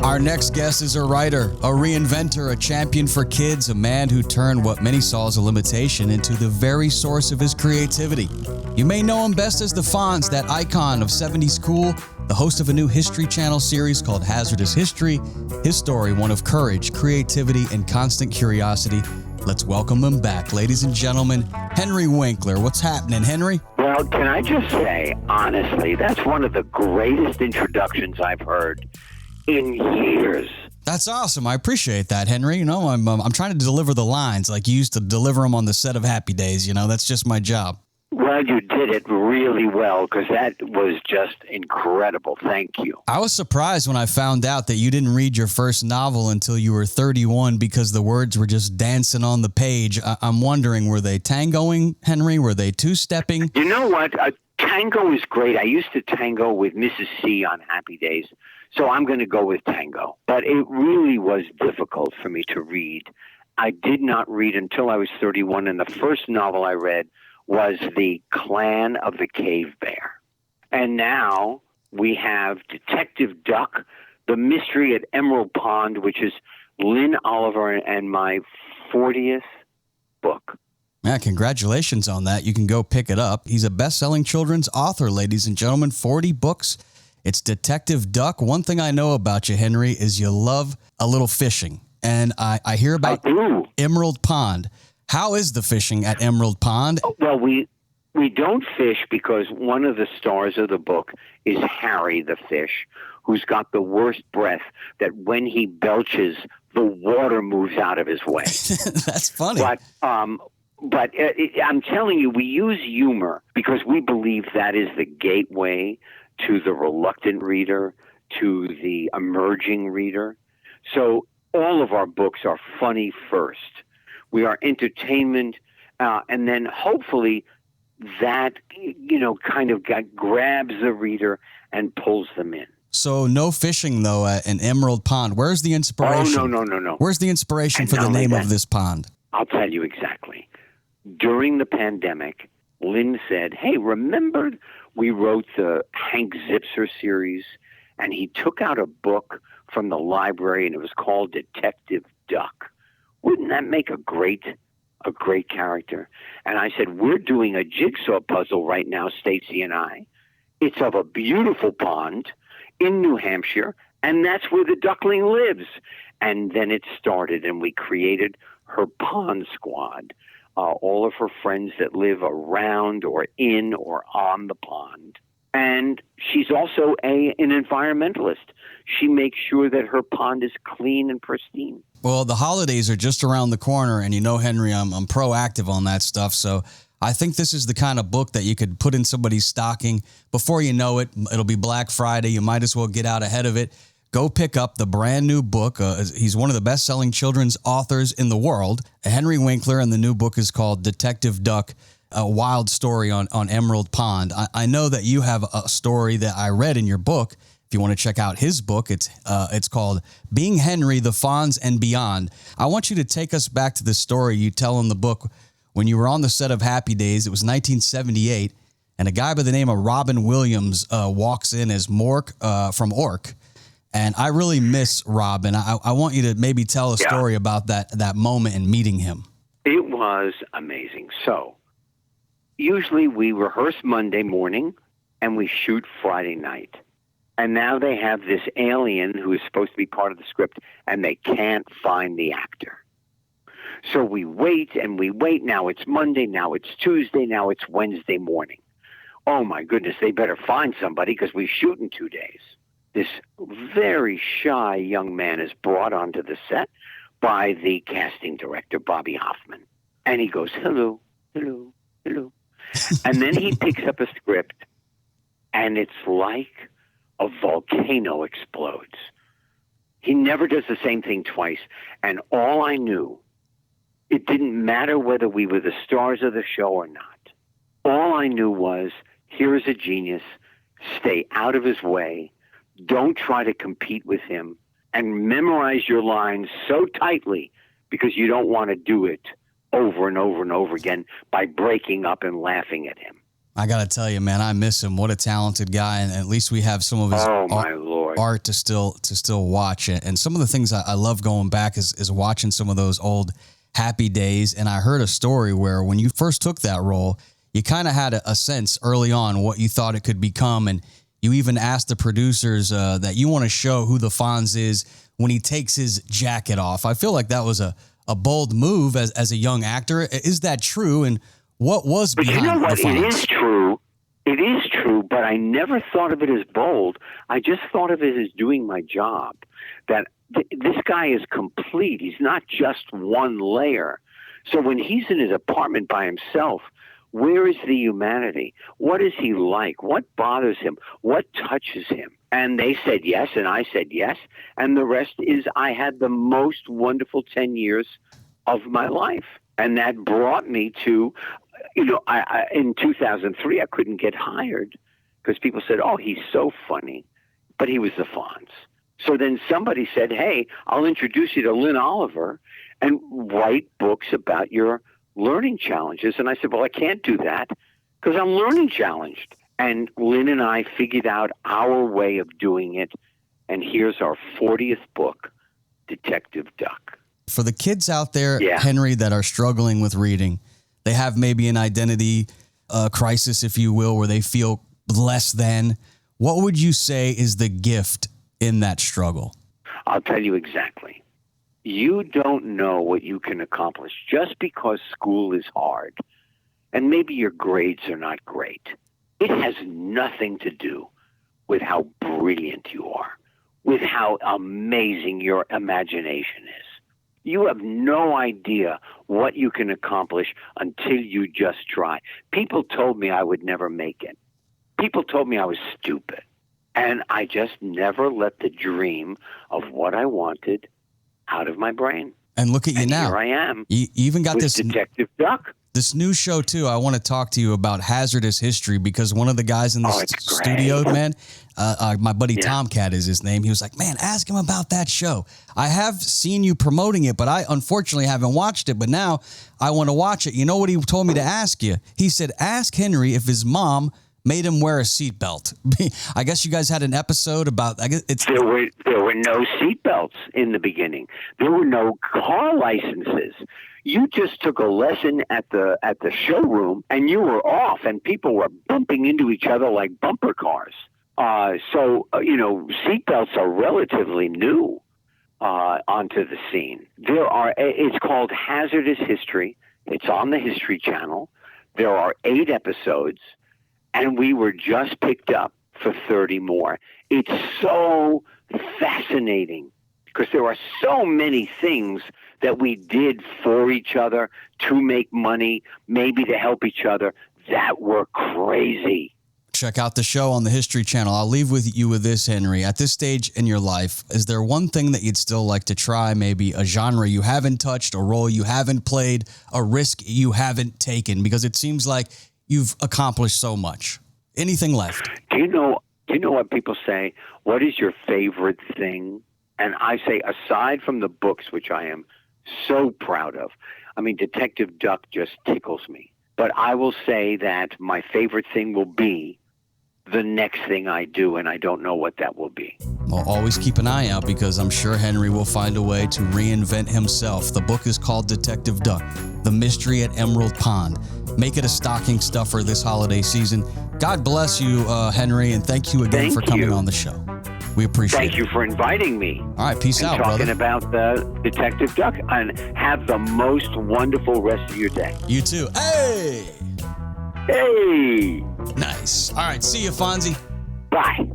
Our next guest is a writer, a reinventor, a champion for kids, a man who turned what many saw as a limitation into the very source of his creativity. You may know him best as the Fonz, that icon of 70s cool, the host of a new History Channel series called Hazardous History. His story, one of courage, creativity, and constant curiosity. Let's welcome him back, ladies and gentlemen, Henry Winkler. What's happening, Henry? Well, can I just say, honestly, that's one of the greatest introductions I've heard in years. That's awesome. I appreciate that, Henry. You know, I'm trying to deliver the lines like you used to deliver them on the set of Happy Days. You know, that's just my job. Well, you did it really well because that was just incredible. Thank you. I was surprised when I found out that you didn't read your first novel until you were 31 because the words were just dancing on the page. I'm wondering, were they tangoing, Henry? Were they two-stepping? You know what? Tango is great. I used to tango with Mrs. C on Happy Days, so I'm going to go with tango. But it really was difficult for me to read. I did not read until I was 31, and the first novel I read was The Clan of the Cave Bear. And now we have Detective Duck, The Mystery at Emerald Pond, which is Lynn Oliver and my 40th book. Yeah, congratulations on that. You can go pick it up. He's a best-selling children's author, ladies and gentlemen, 40 books. It's Detective Duck. One thing I know about you, Henry, is you love a little fishing. And I hear about Emerald Pond. How is the fishing at Emerald Pond? Well, we don't fish because one of the stars of the book is Harry the fish, who's got the worst breath that when he belches, the water moves out of his way. That's funny. But I'm telling you, we use humor because we believe that is the gateway to the reluctant reader, to the emerging reader. So all of our books are funny first. We are entertainment, and then hopefully that, kind of grabs the reader and pulls them in. So no fishing, though, in Emerald Pond. Where's the inspiration? Oh, no. Where's the inspiration for the name of this pond? I'll tell you exactly. During the pandemic, Lynn said, hey, remember we wrote the Hank Zipser series, and he took out a book from the library, and it was called Detective Duck. Wouldn't that make a great character? And I said, we're doing a jigsaw puzzle right now, Stacey and I. It's of a beautiful pond in New Hampshire, and that's where the duckling lives. And then it started, and we created her pond squad, all of her friends that live around or in or on the pond. And she's also an environmentalist. She makes sure that her pond is clean and pristine. Well, the holidays are just around the corner, and you know, Henry, I'm proactive on that stuff. So I think this is the kind of book that you could put in somebody's stocking. Before you know it, it'll be Black Friday. You might as well get out ahead of it. Go pick up the brand new book. He's one of the best-selling children's authors in the world, Henry Winkler, and the new book is called Detective Duck, a wild story on Emerald Pond. I know that you have a story that I read in your book. If you want to check out his book, it's called Being Henry, the Fonz, and Beyond. I want you to take us back to the story you tell in the book when you were on the set of Happy Days. It was 1978, and a guy by the name of Robin Williams walks in as Mork from Ork. And I really miss Robin. I want you to maybe tell a story about that moment and meeting him. It was amazing. So usually we rehearse Monday morning and we shoot Friday night. And now they have this alien who is supposed to be part of the script, and they can't find the actor. So we wait and we wait. Now it's Monday, now it's Tuesday, now it's Wednesday morning. Oh, my goodness, they better find somebody because we shoot in 2 days. This very shy young man is brought onto the set by the casting director, Bobby Hoffman. And he goes, hello, hello, hello. And then he picks up a script, and it's like a volcano explodes. He never does the same thing twice. And all I knew, it didn't matter whether we were the stars of the show or not. All I knew was, here is a genius. Stay out of his way. Don't try to compete with him. And memorize your lines so tightly because you don't want to do it over and over and over again by breaking up and laughing at him. I got to tell you, man, I miss him. What a talented guy. And at least we have some of his art to still watch. And some of the things I love going back is watching some of those old Happy Days. And I heard a story where when you first took that role, you kind of had a sense early on what you thought it could become. And you even asked the producers that you want to show who the Fonz is when he takes his jacket off. I feel like that was a bold move as a young actor. Is that true? And what was behind you know what? the Fonz? It is true. It is true, but I never thought of it as bold. I just thought of it as doing my job. That this guy is complete. He's not just one layer. So when he's in his apartment by himself, where is the humanity? What is he like? What bothers him? What touches him? And they said yes, and I said yes. And the rest is I had the most wonderful 10 years of my life. And that brought me to, I in 2003, I couldn't get hired because people said, oh, he's so funny. But he was the Fonz. So then somebody said, hey, I'll introduce you to Lynn Oliver and write books about your learning challenges. And I said, well, I can't do that because I'm learning challenged. And Lynn and I figured out our way of doing it. And here's our 40th book, Detective Duck. For the kids out there, Henry, that are struggling with reading, they have maybe an identity crisis, if you will, where they feel less than. What would you say is the gift in that struggle? I'll tell you exactly. You don't know what you can accomplish just because school is hard and maybe your grades are not great. It has nothing to do with how brilliant you are, with how amazing your imagination is. You have no idea what you can accomplish until you just try. People told me I would never make it. People told me I was stupid. And I just never let the dream of what I wanted out of my brain. And look at you now. Here I am. You even got this Detective Duck. This new show, too. I want to talk to you about Hazardous History because one of the guys in the studio, man, my buddy Tomcat is his name. He was like, man, ask him about that show. I have seen you promoting it, but I unfortunately haven't watched it. But now I want to watch it. You know what he told me to ask you? He said, ask Henry if his mom made him wear a seatbelt. I guess you guys had an episode about. There were no seatbelts in the beginning. There were no car licenses. You just took a lesson at the showroom, and you were off, and people were bumping into each other like bumper cars. So seatbelts are relatively new onto the scene. It's called Hazardous History. It's on the History Channel. There are 8 episodes. And we were just picked up for 30 more. It's so fascinating because there are so many things that we did for each other to make money, maybe to help each other, that were crazy. Check out the show on the History Channel. I'll leave you with this, Henry. At this stage in your life, is there one thing that you'd still like to try? Maybe a genre you haven't touched, a role you haven't played, a risk you haven't taken? Because it seems like you've accomplished so much. Anything left? Do you know what people say? What is your favorite thing? And I say, aside from the books, which I am so proud of, I mean, Detective Duck just tickles me. But I will say that my favorite thing will be the next thing I do, and I don't know what that will be. Well, always keep an eye out because I'm sure Henry will find a way to reinvent himself. The book is called Detective Duck, The Mystery at Emerald Pond. Make it a stocking stuffer this holiday season. God bless you, Henry, and thank you again for coming on the show. We appreciate it. Thank you for inviting me. All right, peace out, brother. Talking about the Detective Duck, and have the most wonderful rest of your day. You too. Hey! Hey! Nice. All right, see you, Fonzie. Bye.